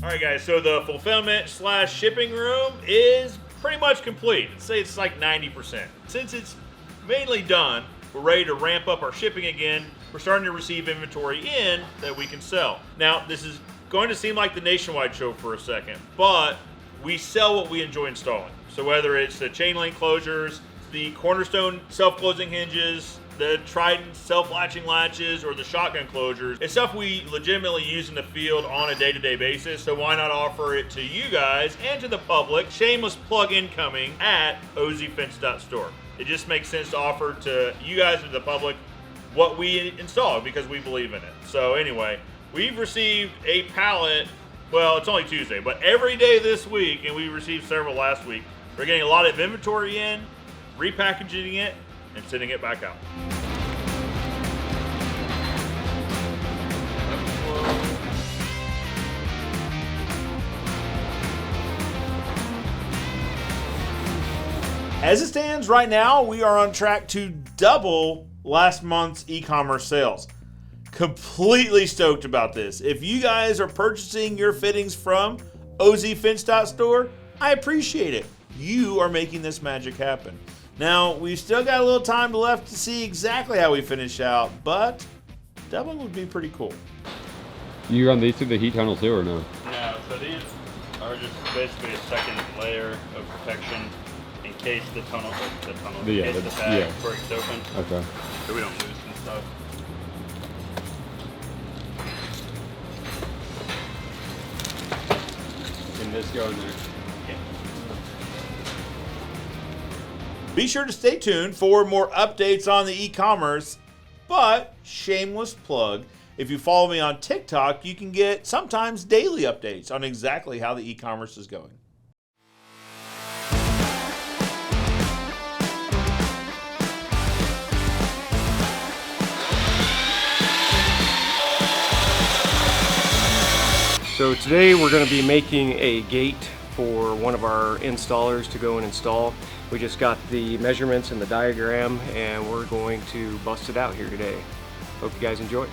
All right, guys, so the fulfillment / shipping room is pretty much complete. I'd say it's like 90%. Since it's mainly done, we're ready to ramp up our shipping again. We're starting to receive inventory in that we can sell. Now, this is going to seem like the Nationwide show for a second, but we sell what we enjoy installing. So whether it's the chain link closures, the Cornerstone self-closing hinges, the Trident self-latching latches, or the shotgun closures, it's stuff we legitimately use in the field on a day-to-day basis, so why not offer it to you guys and to the public? Shameless plug incoming at ozfence.store. It just makes sense to offer to you guys and to the public what we install because we believe in it. So anyway, we've received a pallet, well, it's only Tuesday, but every day this week, and we received several last week. We're getting a lot of inventory in, repackaging it, and sending it back out. As it stands right now, we are on track to double last month's e-commerce sales. Completely stoked about this. If you guys are purchasing your fittings from ozfence.store, I appreciate it. You are making this magic happen. Now, we've still got a little time left to see exactly how we finish out, but doubling would be pretty cool. You run these through the heat tunnel too, or no? No, so these are just basically a second layer of protection in case the tunnel, in case the bag breaks open. Okay. So we don't lose some stuff. And this go in there. Be sure to stay tuned for more updates on the e-commerce, but shameless plug, if you follow me on TikTok, you can get sometimes daily updates on exactly how the e-commerce is going. So today we're going to be making a gate for one of our installers to go and install. We just got the measurements and the diagram, and we're going to bust it out here today. Hope you guys enjoy.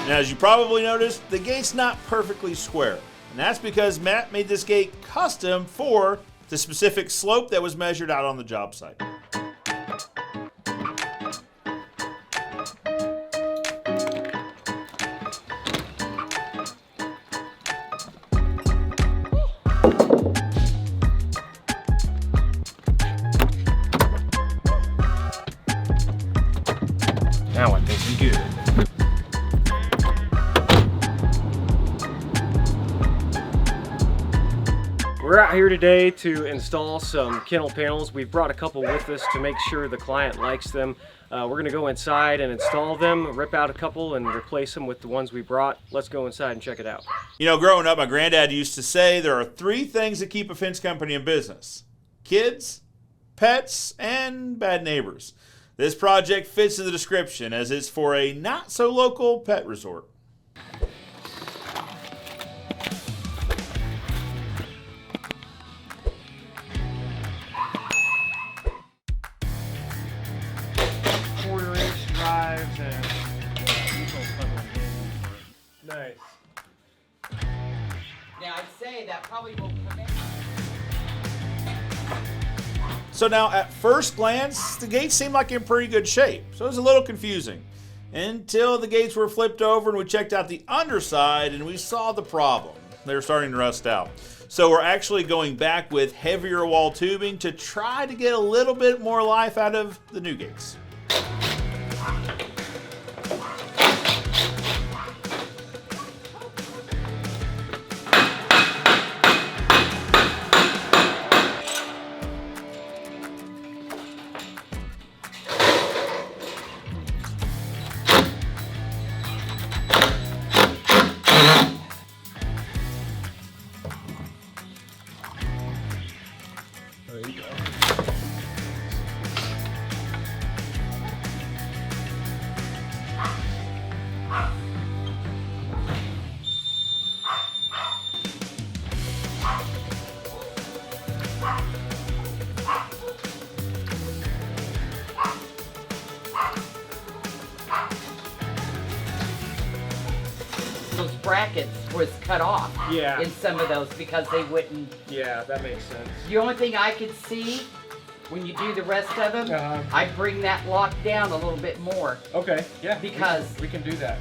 Now, as you probably noticed, the gate's not perfectly square. And that's because Matt made this gate custom for the specific slope that was measured out on the job site. Now I think we good. We're out here today to install some kennel panels. We've brought a couple with us to make sure the client likes them. We're going to go inside and install them, rip out a couple and replace them with the ones we brought. Let's go inside and check it out. You know, growing up, my granddad used to say there are 3 things that keep a fence company in business: kids, pets, and bad neighbors. This project fits in the description as it's for a not-so-local pet resort. Drives and nice. Now I'd say that probably will come in. So now at first glance, the gates seemed like in pretty good shape. So it was a little confusing until the gates were flipped over and we checked out the underside and we saw the problem. They were starting to rust out. So we're actually going back with heavier wall tubing to try to get a little bit more life out of the new gates. Those brackets was cut off Yeah. in some of those because they wouldn't. Yeah, that makes sense. The only thing I could see when you do the rest of them, I bring that lock down a little bit more. Okay, yeah. Because we can do that.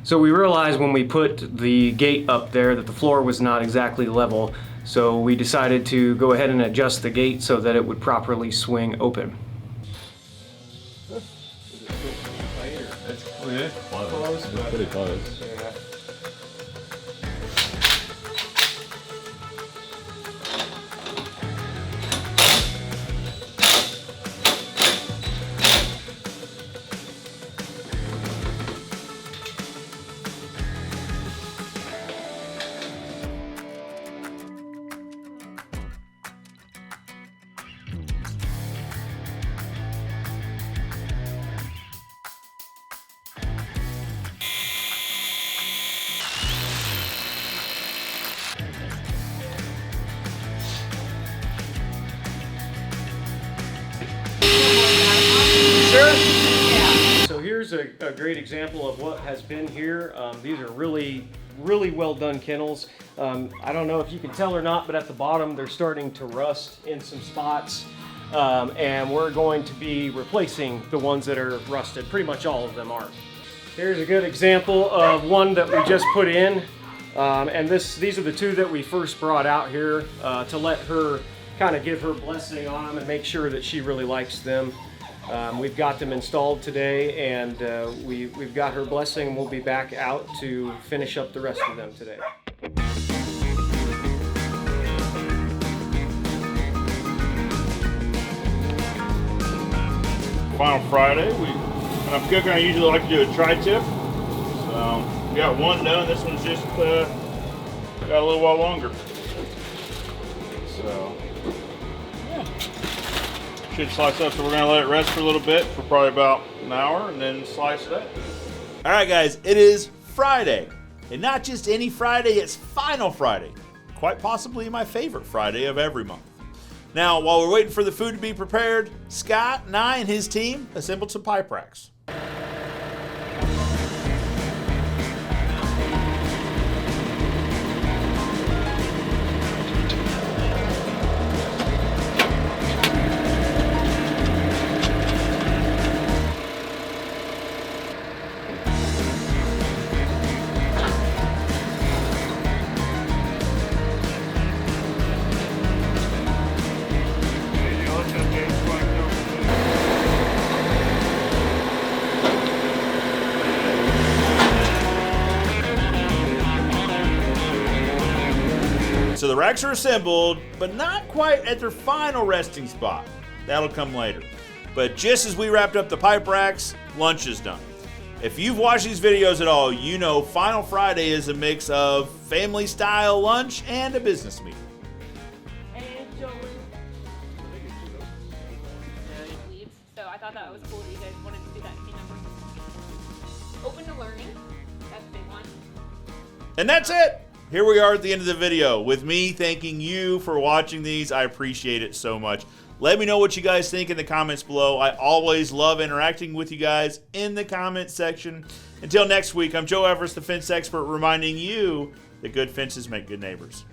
So we realized when we put the gate up there that the floor was not exactly level, so we decided to go ahead and adjust the gate so that it would properly swing open. Yeah, close. It's pretty close. So here's a great example of what has been here. These are really well done kennels. I don't know if you can tell or not, but at the bottom they're starting to rust in some spots. And we're going to be replacing the ones that are rusted. Pretty much all of them are. Here's a good example of one that we just put in. And these are the two that we first brought out here to let her kind of give her blessing on them and make sure that she really likes them. We've got them installed today, and we've got her blessing, and we'll be back out to finish up the rest of them today. Final Friday, when I'm cooking, I usually like to do a tri-tip. So we got one done. This one's just got a little while longer. So yeah, should slice up. So we're gonna let it rest for a little bit for probably about an hour, and then slice it up. All right, guys, it is Friday, and not just any Friday. It's Final Friday, quite possibly my favorite Friday of every month. Now, while we're waiting for the food to be prepared, Scott and I and his team assembled some pipe racks. So the racks are assembled, but not quite at their final resting spot. That'll come later. But just as we wrapped up the pipe racks, lunch is done. If you've watched these videos at all, you know Final Friday is a mix of family style lunch and a business meeting. So I thought that was cool that you guys wanted to do that team member. Open to learning, that's a big one. And that's it. here we are at the end of the video with me thanking you for watching these. I appreciate it so much. Let me know what you guys think in the comments below. I always love interacting with you guys in the comment section. Until next week, I'm Joe Everest, the fence expert, reminding you that good fences make good neighbors.